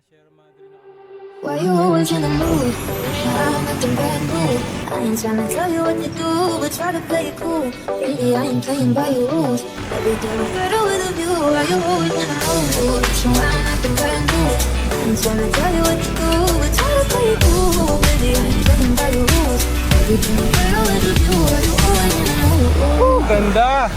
Why you always in the mood? I'm acting brand new. I ain't tryna tell you what to do, but try to play it cool. Baby, I ain't playing by your rules. Everything was better with a view. Why you always in the mood? So I'm acting brand new. I ain't tryna tell you what to do, but try to play it cool. Baby, I ain't playing by your rules. Everything was better with a view. Why you always in the mood? Ganda!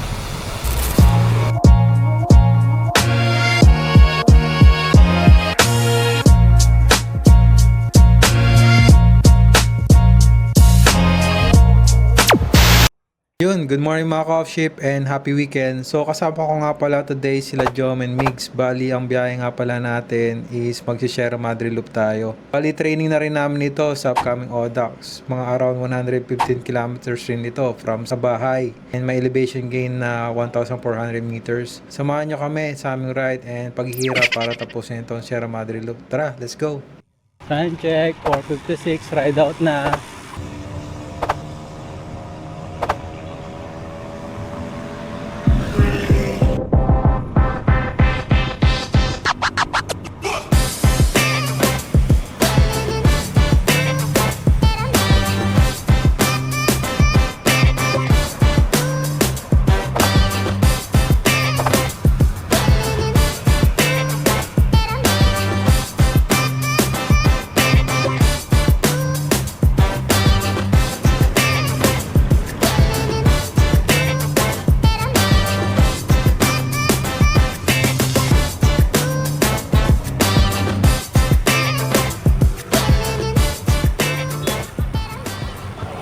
Yun, good morning mga ka-off-ship and happy weekend. So kasama ko nga pala today sila Jom and Migs. Bali, ang biyahe nga pala natin is mag-Sierra Madre Loop tayo. Bali, training na rin namin ito sa upcoming ODAX. Mga around 115 kilometers rin ito from sa bahay. And may elevation gain na 1,400 meters. Samahan nyo kami sa aming ride and paghihirap para tapusin itong Sierra Madre Loop. Tara, let's go! Time check, 4:56, ride out na.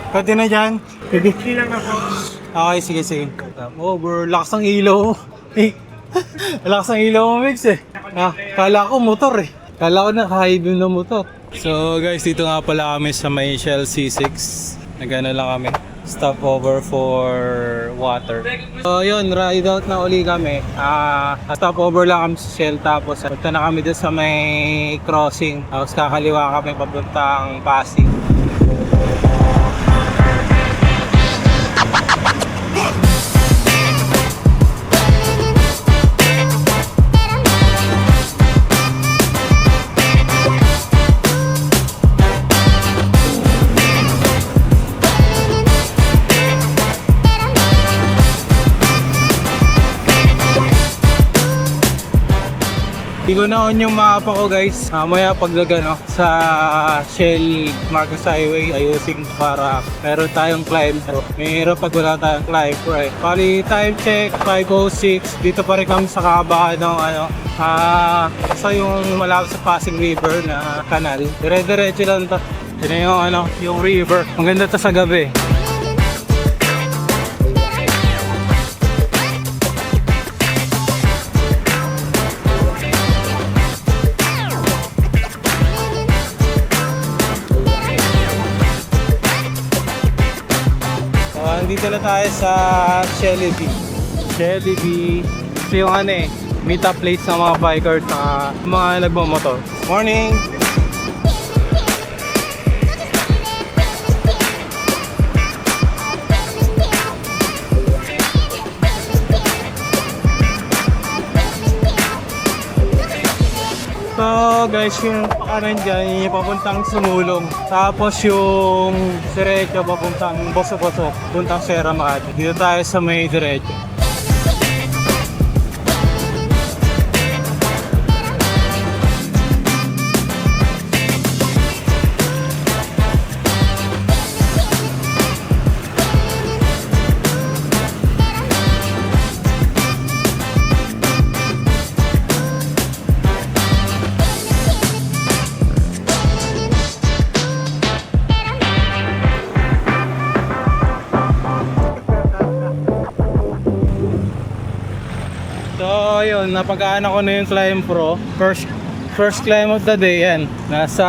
Pwede na dyan? Pwede. Lang ako. Okay, sige. Over. Lakas ng ilaw. Lakas ng ilaw mo, Mix eh. Kala ko motor eh. Kala ko naka-high beam na motor. So guys, dito nga pala kami sa may Shell C6. Nagano lang kami. Stop over for water. So yun, ride out na uli kami. Stop over lang kami sa Shell, tapos punta na kami doon sa may crossing. Tapos kakaliwa kami papuntang Pasig. Hindi ko na on yung mapa ko guys. Mamaya pagdagano sa Shell Marcos Highway ayusin para meron tayong climb. Mayroon pag wala tayong climb, right? Pali time check 5:06. Dito pa rin kami sa kabahan ng sa yung malapit sa Pasig River na kanal. Dire-diretso lang to. Yun yung yung river. Ang ganda to sa gabi. Dito na tayo sa Shelly B. Ito yung meet up place ng mga bikers na mga nagmamotor. Morning! So guys, yung pakanan dyan, yung papuntang Sumulong. Tapos yung diretso papuntang Boso-Boso, papuntang Sierra Madre. Dito tayo sa may diretso. So yun, napag-aana ko na yung Climb Pro. First climb of the day yan. Nasa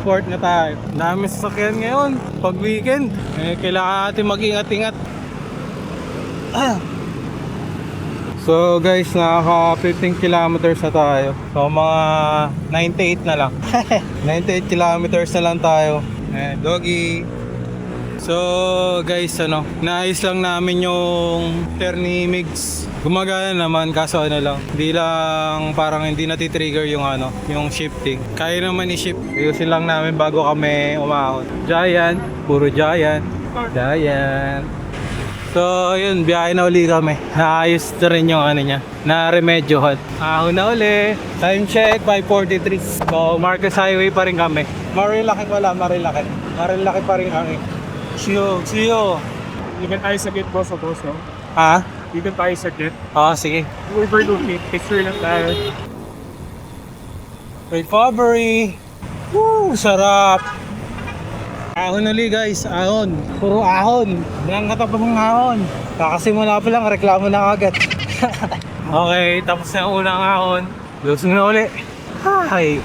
port na tayo. Dami sasakyan ngayon pag weekend. Kailangan natin mag-ingat-ingat. So guys, nakaka 15 kilometers na tayo. So mga 98 na lang. 98 kilometers na lang tayo. Doggy. So guys, naayos lang namin yung share ni Migs. Gumagana naman kaso lang, hindi lang parang hindi natitrigger yung yung shifting. Kaya naman i-shift. Ayusin lang namin bago kami umahon. Giant, puro Giant. So yun, biyahe na uli kami. Naayos na rin yung niya, na remedyohan. Ahon na uli. Time check, 5:43. So Marcos Highway pa rin kami. Marilaki pa rin kami. See you. Even tayo sa gate boss, no? Ha? Even tayo sa gate. Sige. Overlook it. Picture lang tayo. Recovery. Woo, sarap. Ahon ulit guys, ahon. Puro ahon. Walang katapos ng ahon. Kakasimula pa lang, reklamo na agad. Okay, tapos na yung unang ahon. Lusong na ulit. Hi.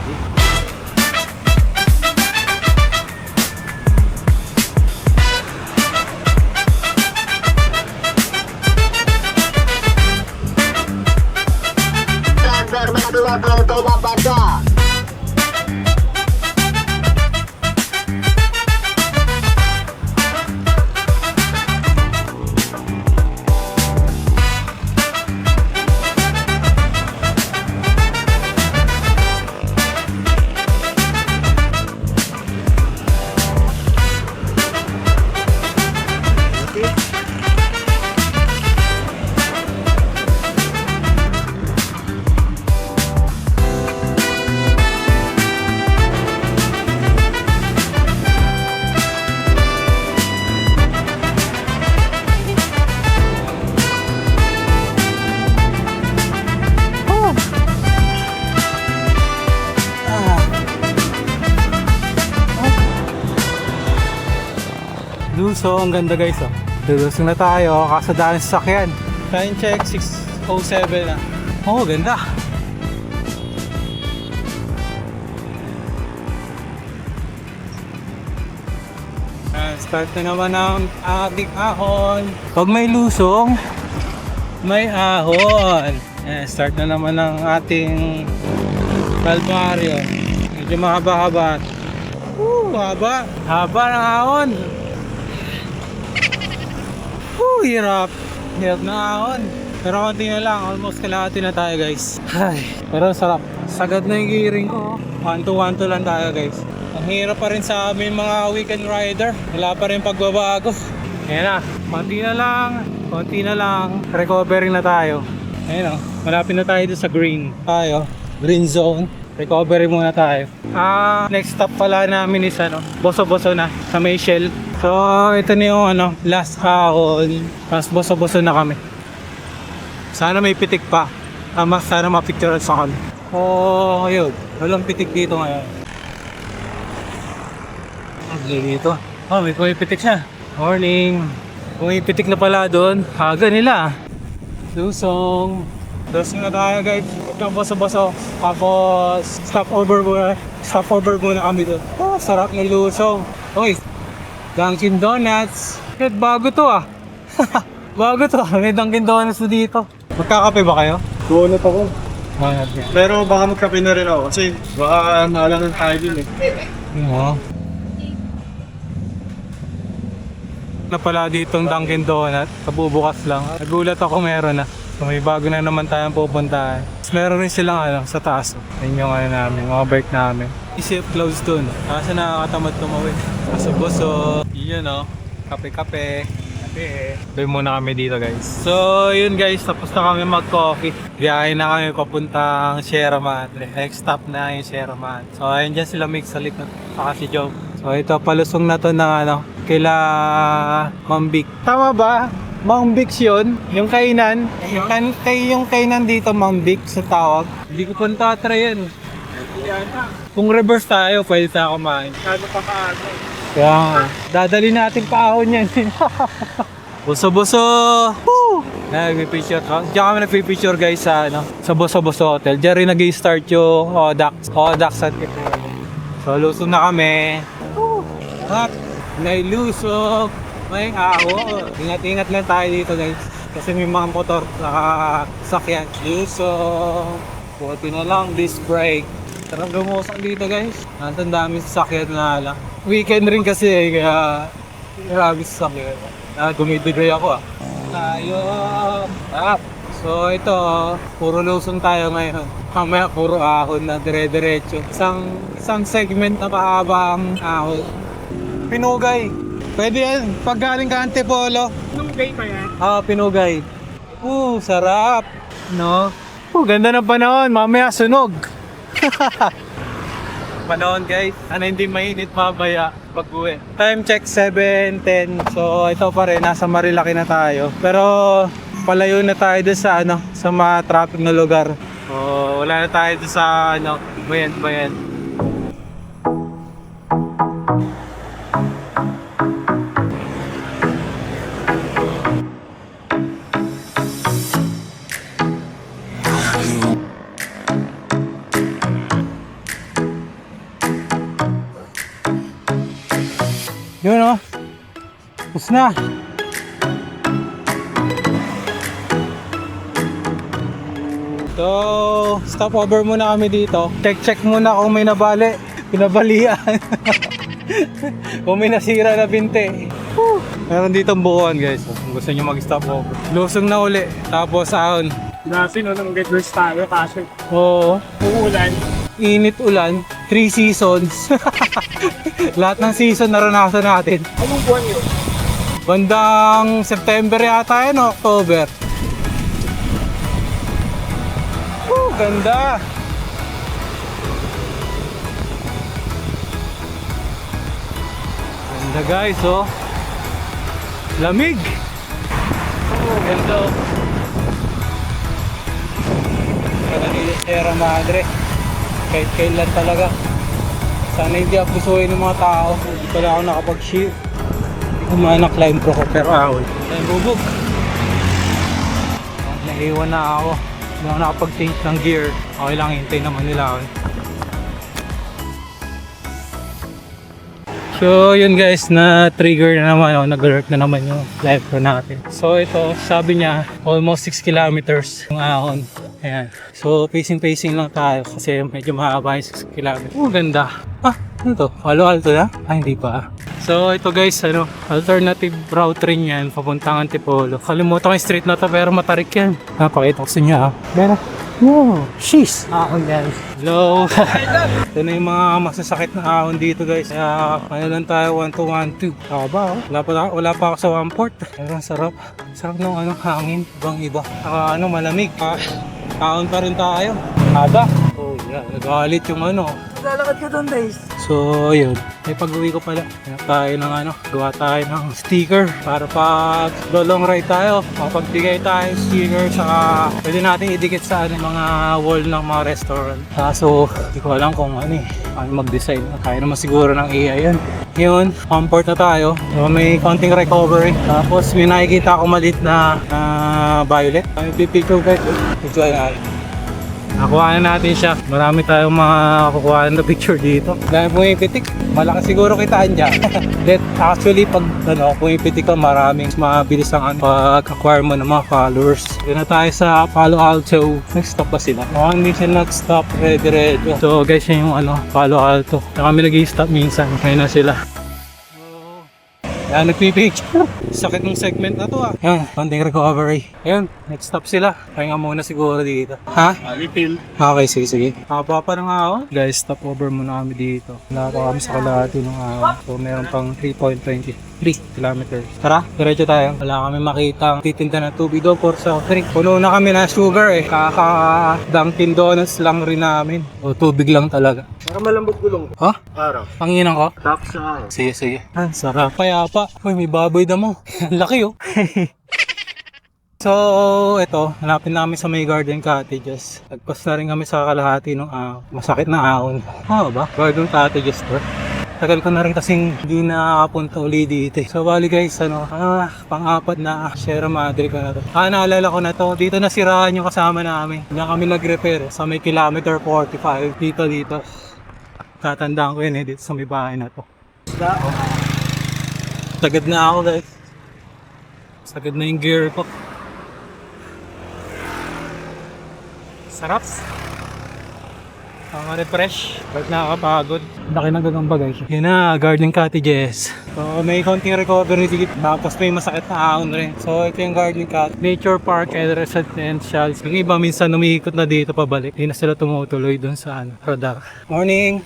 So, ang ganda guys, Lulusong na tayo, kasadaan sa sakyan. Time check, 6:07 na. Ganda. Start na naman ang ating ahon. Pag may lusong, may ahon. Start na naman ang ating Calvario. Medyo mahaba-haba. Haba ng ahon. Hirap na ahon. Pero konti na lang, almost kalahati na tayo guys. Pero sarap. Sagad na yung gearing ko. 1-2 lang tayo guys. Ang hirap pa rin sa amin mga weekend rider. Wala pa rin pagbabago. Ayan na, konti na lang. Recovering na tayo. Ayan malapit na tayo doon sa green zone. Recovery muna tayo. Next stop pala namin is Boso-Boso na sa may Shell. So ito na yung last haul. Mas boso-boso na kami. Sana may pitik pa. Sana mapicturean sa kami. Yun. Walang pitik dito ngayon. Dito. May pitik siya. Morning. Kung may pitik na pala doon, haga nila. Lusong na tayo guys. Ito boso-boso. Tapos stop over muna kami doon. Sarap ng lusong. Dunkin Donuts. Bago to May Dunkin Donuts na dito. Magkakape ba kayo? Donut ako. Pero baka magkape na rin ako kasi baka naalangan tayo din Na pala ditong Dunkin Donuts. Kabubukas lang. Nagulat ako meron na. So may bago na naman tayong pupuntahan. Meron rin silang sa taas. Ayun yung namin, mga bike namin. Isip close dun. Kasi nakakatamad tumawid. Boso-boso. Yun kape-kape. Doon muna kami dito guys. So yun guys, tapos na kami mag-coffee. Biyahe na kami papuntang Sierra Madre. Next stop na yung Sierra Madre. So ayun dyan sila Mix sa likod. Saka si Joe. So ito, palusong na to ng kila Mambik. Tama ba? Mambik yun? Yung kainan? Yung kainan dito Mambik sa tawag. Hindi ko pa natatry yan. Kung reverse tayo, pwede tayo kumain. Kaya dadali natin pa ahon yan. Boso-boso! Woo! Nag-picture. Diyan kami nag-picture guys sa Boso-Boso Hotel. Diyan rin nag-start yung Odax at so lusong na kami. At may lusong, may ahon. Ingat-ingat lang tayo dito guys. Kasi may mga motor sakyan. Lusong. Buti na lang disc brake. Sarap gumusan dito guys. Ang dami sasakyan na lang. Weekend rin kasi kaya Grabe sa sakyan. Gumidigay ako Tayo. So ito, puro lusong tayo ngayon. Mamaya puro ahon na dire-diretso. Isang segment na mahaba ang ahon. Pinugay. Pwede yan. Pag galing ka Antipolo. Pinugay pa yan. Pinugay. Sarap. No? Ganda ng panahon. Mamaya sunog. Panahon guys. Hindi mainit mamaya pag-uwi. Time check 7:10. So ito pa rin. Nasa Marilaki na tayo. Pero palayo na tayo doon sa sa mga traffic na lugar. Wala na tayo doon sa bayan. Yun Tapos na. So, stopover muna kami dito. Check muna kung may nabali. Pinabalian. Kung may nasira na binte. Meron ditong buuan guys. Kung gusto nyo mag-stopover. Lusong na uli. Tapos ahon. Nasi nung get rest tayo kasi Oo. uulan. Init ulan. 3 seasons. Lahat ng season naranasan natin. Anong buwan yun? Bandang September yata yun, October. Ganda. Ganda guys, lamig. Ganda. Kanina Sierra Madre. Kahit kailan talaga. Sana hindi abusuhin ng mga tao. Hindi pala ako nakapag-shift. Hindi ko na-climb ko pero ahon. Ay, bubog. Naiwan na ako. Hindi ako nakapag-change ng gear. Okay lang, hintay naman nila ako. So yun guys, na-trigger na naman, nag-alert na naman yung live pro natin. So ito, sabi niya, almost 6 kilometers yung ahon. Ayan. So pacing lang tayo kasi medyo mahaba yung 6 kilometers. Ganda. Ano to? Palo-alto na? Hindi pa. So ito guys, alternative route rin yan, papuntang Antipolo. Kalimutan ko yung street na to pero matarik yan. Pakita ko sa inyo Pero, wow, sheesh! Ahon guys. Hello! Ito na yung mga masasakit na ahon dito guys. Kaya lang tayo 1-2-1-2. Ba? Wala pa ako sa 1-4. Pero ang sarap. Sarap ng hangin. Ibang iba. Saka malamig. Ahon pa rin tayo. Haba. Yeah, nagalit yung Lalakad ka doon guys. So, yun. May pag-uwi ko pala. Hanap tayo ng gawa tayo ng sticker para pag long ride tayo, mapagbigay tayo sticker saka pwede natin idikit sa mga wall ng mga restaurant. So, hindi ko alam kung ano mag-design. Kaya naman siguro ng AI yan. Yun, comfort na tayo. So, may konting recovery. Tapos, may nakikita ako malit na violet. May pipicture guys. Enjoy natin. Nakuha na natin siya. Marami tayong mga kukuha na picture dito. Dahil pumipitik, malaki siguro kitaan dyan. That actually, pag pumipitik ka, maraming mabilis ang pag-acquire mo ng mga followers. Doon na tayo sa Palo Alto. Nag-stop ba sila? Hindi sila nag-stop. Ready. So guys, yun yung Palo Alto. Na kami nag-i-stop minsan. Ngayon na sila. Yan, nagpipicture. Sakit ng segment na to Yan, konting recovery. Ayun, next stop sila. Pahinga muna siguro dito. Refill. Okay, sige. Papa ng ahon. Guys, stop over muna kami dito. Wala pa kami sa kalahati ng ahon. So, meron pang 3.23 kilometers. Tara, diretso tayo. Wala kami makita titinda ng tubig doon for sa drink. Puno na kami na sugar Dunkin Donuts lang rin namin. O, tubig lang talaga. Para malambot gulong. Araw. Panginan ko? Tapos sa araw. Sige. Sarap. Kaya pa. Uy, may baboy na mo. Laki So, ito, hanapin namin sa may garden cottages. Nagpas na rin kami sa kalahati ng masakit na ahon. Ba? Garden cottages to. Tagal ko na rin kasing hindi nakapunta uli dito. So, bali guys, pang-apat na Sierra Madre ko na to. Naalala ko na to. Dito nasiraan yung kasama namin. Hindi kami nag-repair sa may kilometer 45. Dito. Tatandaan ko yun dito sa may bahay na to. Sagad na ako guys. Sagad na yung gear ko. Sarap. Refresh. Ba't nakakapagod. Laki ng gagamba guys. Yun na, garden cottages. So may konting recovery dito, tapos may masakit na ahon rin. So ito yung Garden Cut, Nature Park and Residential. Yung iba minsan umiikot na dito pabalik, hindi na sila tumutuloy dun sa Roda. Morning!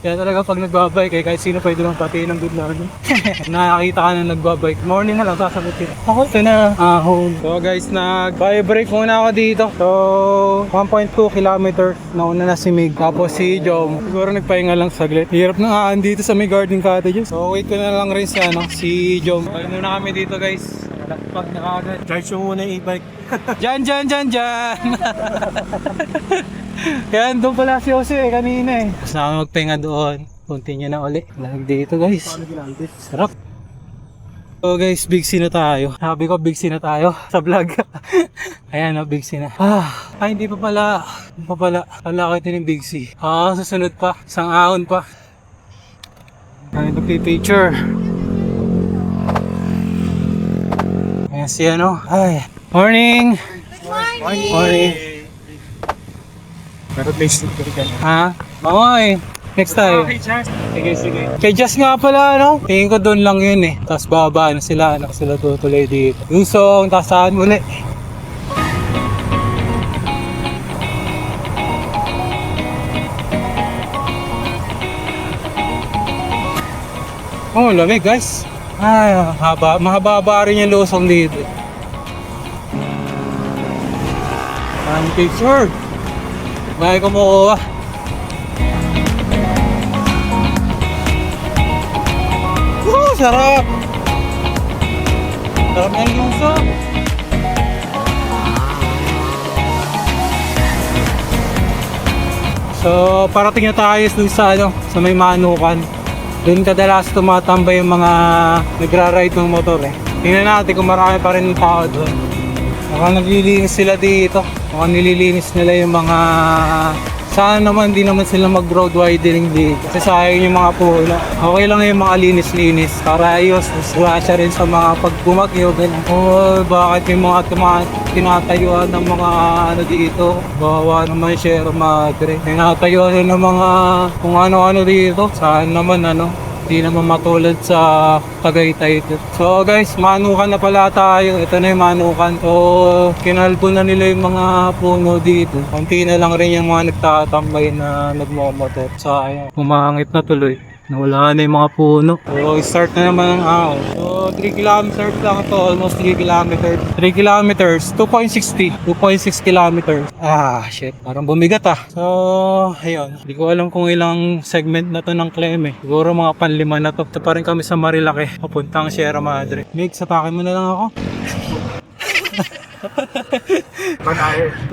Kaya talaga pag nagbabike, kahit sino pwede lang pati ng good morning. Nakakita ka na nagbabike, morning na lang sasagutin. Ako ito na ahon. So guys, nag-break muna ako dito. So 1.2 kilometers, nauna na si Mig. Tapos si Jom, siguro nagpahinga lang saglit. Hirap na dito sa may garden cottages. So wait ko na lang rin si Jom. Balik muna kami dito guys. Pag nakagad. Charge mo muna yung e-bike. Diyan! Kaya doon pala si Jose kanina eh. Tapos na kami magpahinga doon. Continue na ulit. Lag dito guys. Sarap. So guys, big C na tayo. Sabi ko big C na tayo sa vlog. Ayan o, big C na. Ay hindi pa pala. Hindi pa pala. Kala ko ito yung big C. Susunod pa. Isang ahon pa. Ay, nagpipicture. Ayan si ano. Ay. Morning! Morning! Pero place ko rin. Okay. Next time. Sige. Kay Jess nga pala, ano? Tingin ko doon lang yun eh. Tapos baba na sila tutuloy dito. Yusong, tasahan muli. Oh, lamig guys. Ay, mahaba rin yung lusong dito. Picture. May kumukuha. Sarap! Sarap ng luso! So, parating na tayo dun sa may Manukan. Doon kadalas tumatambay yung mga nagra-ride ng motor eh. Tingnan natin kung marami pa rin tao doon. Mukhang naglilinis sila dito. Mukhang nililinis nila yung mga... Sana naman di naman sila mag-road widening dito. Kasi sayang yung mga puno. Okay lang yung mga linis-linis. Para ayos, disgrasya rin sa mga pagbumagyo. Oh, bakit yung mga tinatayuan ng mga ano dito? Bawa naman Sierra Madre. Tinatayuan ng mga kung ano-ano dito. Sana naman hindi naman matulad sa Tagaytay. So guys, Manukan na pala tayo. Ito na yung Manukan. So, kinalbo na nila yung mga puno dito. Konti na lang rin yung mga nagtatambay na nagmamotor. Sayang, umangit na tuloy. Nawala na yung mga puno. So, start na naman ang ahon. So, 3 kilometers lang ito. Almost 3 kilometers. 3 kilometers, 2.60. 2.6 kilometers. Shit. Parang bumigat So, ayun. Hindi ko alam kung ilang segment na to ng Clem eh. Siguro mga panlima na to. Ito pa rin kami sa Marilake. Papuntang Sierra Madre. Mig, sapakin mo na lang ako.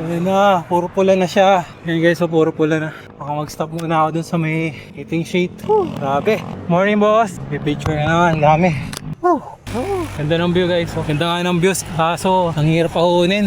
Ayun na, puro pula na siya. Ayun guys, so puro pula na. Baka mag-stop muna ako dun sa may eating shade. Grabe. Morning boss. May picture na naman, dami. Ganda ng view guys. Ganda nga ng views. Kaso, ang hirap ahunin.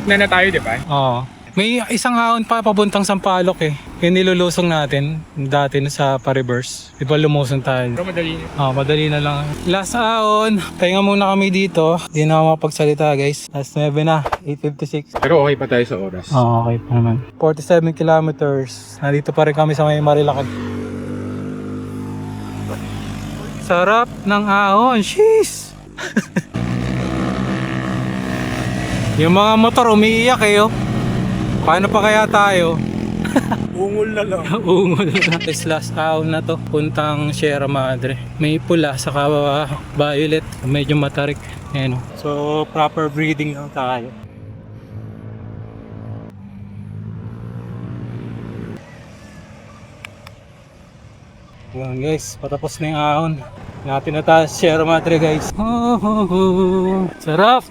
Na tayo, di ba? Oo. May isang ahon pa papuntang Sampaloc eh. Yung nilulusong natin dati sa pa-reverse. Di ba lumusong tayo? Pero madali. Madali na lang. Last ahon, pahinga muna kami dito. Di na ako mapagsalita guys. Last 9 na, 8:56. Pero okay pa tayo sa oras. Okay pa naman. 47 kilometers. Nandito pa rin kami sa may Marilakad. Sarap ng ahon. Sheesh! Yung mga motor umiiyak eh oh. Paano pa kaya tayo? Ungol na lang. Ungol na. This last ahon na to, puntang Sierra Madre. May pula, saka violet. Medyo matarik. Ayan, so, proper breathing lang tayo. Ayan guys, patapos na yung ahon. Natin na tayo sa Sierra Madre guys. Sarap!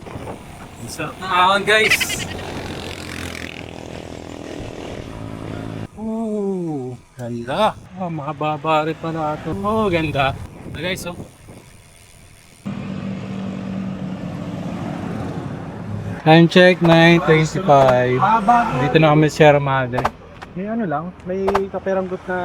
Sarap ng ahon guys! Ganda. Mahaba rin pala ito. Ganda. Guys, Time check, 9:25. Dito na kami sa Sierra Madre. May ano lang, may kaperanggot na...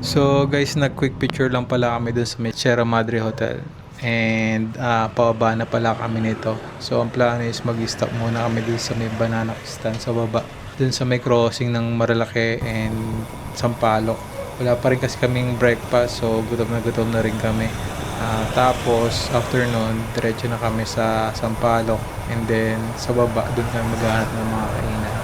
So guys, nag-quick picture lang pala kami dun sa may Sierra Madre Hotel. And pababa na pala kami nito. So ang plano is mag-stop muna kami dito sa may banana stand sa baba. Dun sa may crossing ng Marilake and Sampaloc. Wala pa rin kasi kaming breakfast, so gutom na rin kami. Tapos after nun, diretso na kami sa Sampaloc. And then sa baba, dun kami maghahanap ng mga kainan.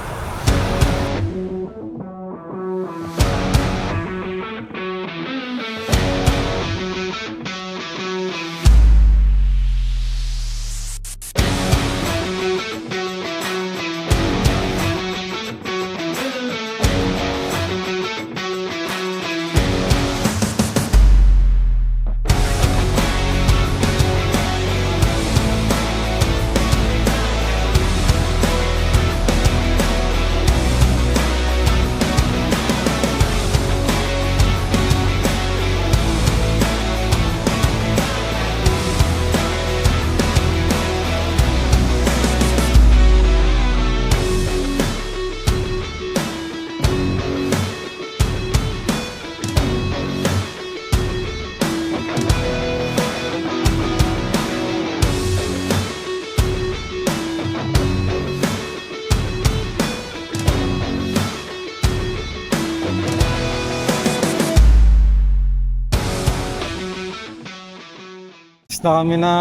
Na kami na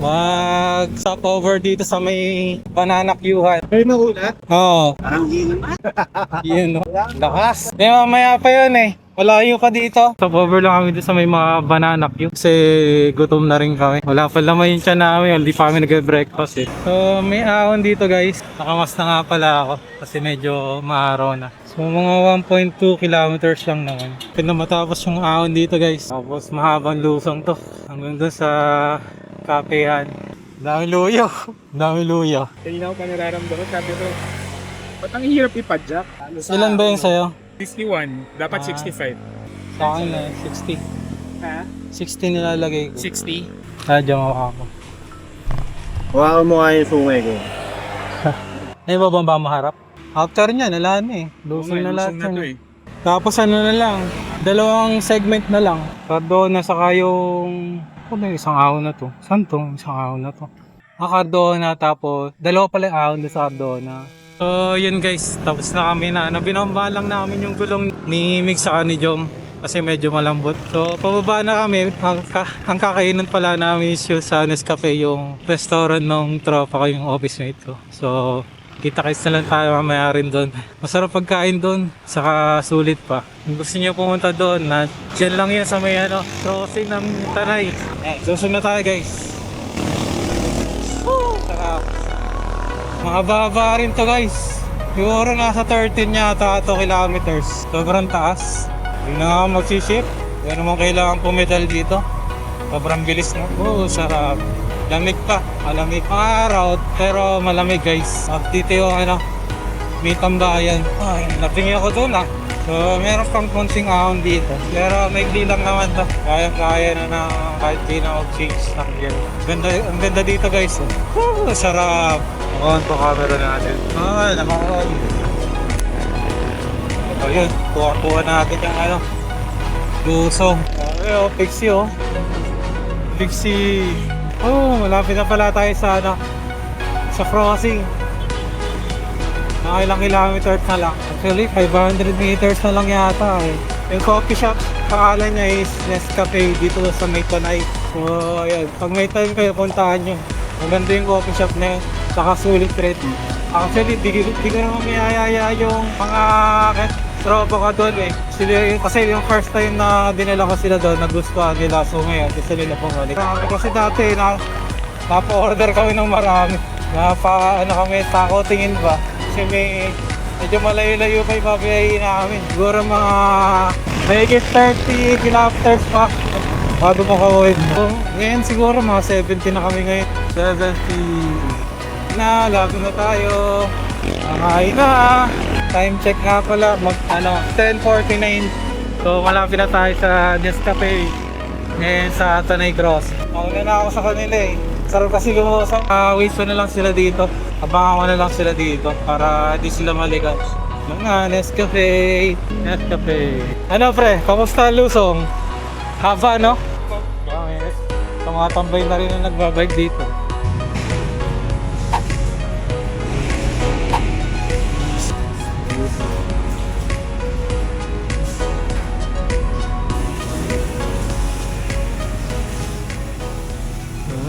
mag-stop over dito sa may banana queuehan. May naulat? Oo. Parang yun. Yun, no? Lakas. Di mamaya pa yun eh. Malayo pa dito. Stop over lang kami dito sa may mga banana queue. Kasi gutom na rin kami. Wala pa naman yung tiyan namin. Hindi pa kami nag-breakfast eh. So may ahon dito guys. Nakamas na nga pala ako. Kasi medyo maaraw na. So mga 1.2 kilometers lang naman. Pinamatapos yung ahon dito guys. Tapos mahabang lusong to. Hanggang doon sa kapehan. Dami luyo. Dami luyo. Kanina ko pa nararamdaman, sabi ko, ba't ang hirap ipadyak? Ilan ba yung sa'yo? 61, dapat 65. Sa akin na 60. Ha? 60 nilalagay ko. 60? Sadya mo ako. Hawakan mo nga yung sungay ko. Ay ba bang ba maharap? After niya, wala na eh. Lusong na lahat yan. Tapos ano na lang, dalawang segment na lang. Cardona saka yung... Ano yung isang ahon na to? Saan to? Isang ahon na to. Cardona, tapos dalawa pala yung ahon doon sa Cardona. So yun guys, tapos na kami na. Binomba lang namin yung gulong ni Mig saka ni Jom. Kasi medyo malambot. So pababa na kami. Ang kakainan pala namin is yung sa Nescafe, yung restaurant ng tropa ko, yung office mate ko. So kita-kits na lang tayo mamaya rin doon. Masarap pagkain doon, saka sulit pa. Kung gusto niyo pumunta doon, dyan lang yan sa may crossing ng Tanay. Susunod na tayo guys. Woo! Sarap. Mahaba rin to guys. Siguro nasa 13 yata 2 kilometers. Sobrang taas. Hindi na ako magsiship. Hindi naman kailangan pumedal dito. Sobrang bilis na. Oo, sarap. Lamig pa, malamig ang araw, pero malamig guys. Dito yung may tambayan. Ay, natingi ako doon So, meron pang konting ahon dito. Pero maigli lang naman to. Kaya na kahit di na mag-change ng gear. Ang ganda dito guys. Sarap. Nakon po camera natin. Nakon. Ayun, kuha natin yung lusong. Pixie Pixie. Malapit na pala tayo sa sa crossing. Ilang kilometers na lang. Actually, 500 meters na lang yata eh. Yung coffee shop, pangalan niya is Nescafe dito sa may Tanay. So, ayun. Pag may time kayo, puntahan nyo. Maganda yung coffee shop na yun. Saka sulit rin. Actually, di ko naman mayayaya yung mga tropa ka doon eh. Kasi yung first time na dinala ko sila doon, nagustuhan nila. So ngayon, gusto nila pumalik. Kasi dati, napa-order kami ng marami. Kami, tako tingin ba? Kasi medyo malayo-layo pa yung pabiyahin namin. Siguro mga mahigit 30 kilometers pa bago makawin. So, ngayon siguro mga 70 na kami ngayon. 70 na, lago na tayo. Kakain na. Time check nga pala, 10:49. So malapit na tayo sa Nescafe ngayon sa Tanay Cross. Mauna na ako sa kanila eh. Sarap kasi lumusong. Wait ko na lang sila dito. Abangan ko na lang sila dito para hindi sila maligaw. Mga Nescafe. Ano pre, kamusta lusong? Haba no? Tumatambay na rin ang nagbabike dito.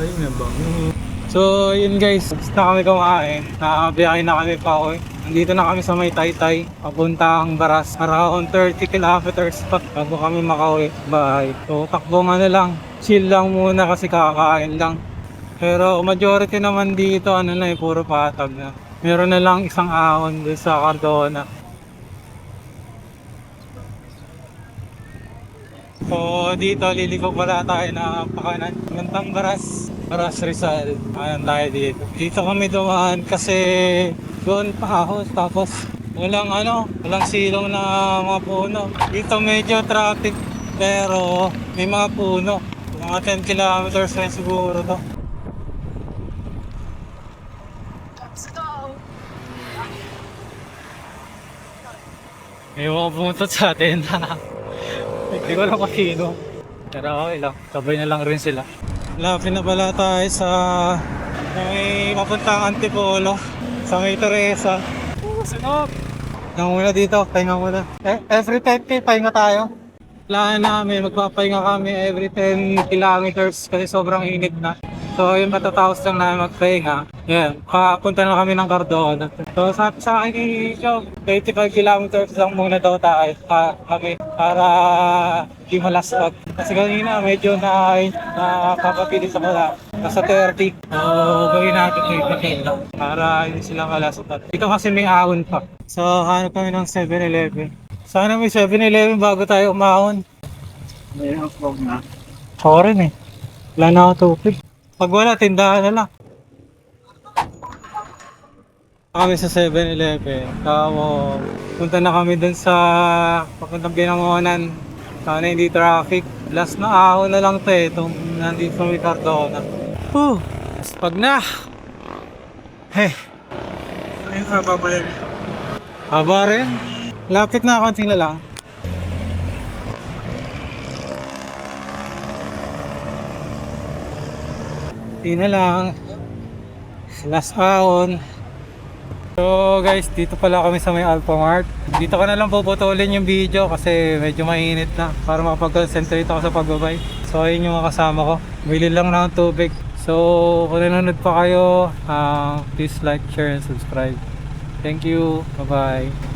Ay, nabango. So, yun guys, tapos na kami kumain. Nakabiyahe na kami pa ako. Nandito na kami sa may Taytay, papuntang Baras. Around 30 kilometers pa bago kami makauwi bahay. So, takbo nga na lang. Chill lang muna kasi kakain lang. Pero majority naman dito, ano na puro patag na. Meron na lang isang ahon doon sa Cardona. So, dito liliko pala tayo na pakanan. Gantang Baras Rizal. Ayan tayo dito. Dito kami dumaan kasi doon pa ako. Tapos walang silong na mga puno. Dito medyo traffic pero may mga puno. Mga 10 kilometers na siguro to. May mga pumuntot sa atin. Hindi ko alam kung sino. Pero okay lang. Sabay na lang rin sila. Lapit na pala tayo sa may mapuntang Antipolo. Sa may Teresa. Sinop! Hinga muna dito. Pahinga muna. Every 10k pahinga tayo. Kailangan namin. Magpapahinga kami every 10 kilometers kasi sobrang init na. So yung matatapos lang namin magpahinga. Yan. Papunta na kami ng Cardona. So sabi sa akin ni Joe, 85 kilometers lang muna daw tayo kami para di malaswag. Kasi kanina medyo nakapapilis ako na nasa 30. So gawin natin ito para hindi sila malaswag. Dito kasi may ahon pa. So hanap kami ng 7-Eleven. Sana may 7-Eleven bago tayo umahon. Mayroon vlog na. Ako rin eh. Wala na ako tupig. Pag wala, tindahan na lang. Kami sa 7-Eleven. Tapos, punta na kami dun sa papuntang Binangonan. Sana hindi traffic. Last na ahon na lang to eh. Itong nandito sa may Cardona. Pag na! Hey! Ayun ka babayan. Haba rin. Lapit na, konting na lang. Hindi na lang. Last ahon. So guys, dito pala kami sa may Alphamart. Dito ko na lang puputulin yung video kasi medyo mainit na para makapag-concentrate ako sa pagbabay. So ayun yung mga kasama ko. Bili lang ng tubig. So kung nanonood pa kayo, please like, share, and subscribe. Thank you. Bye-bye.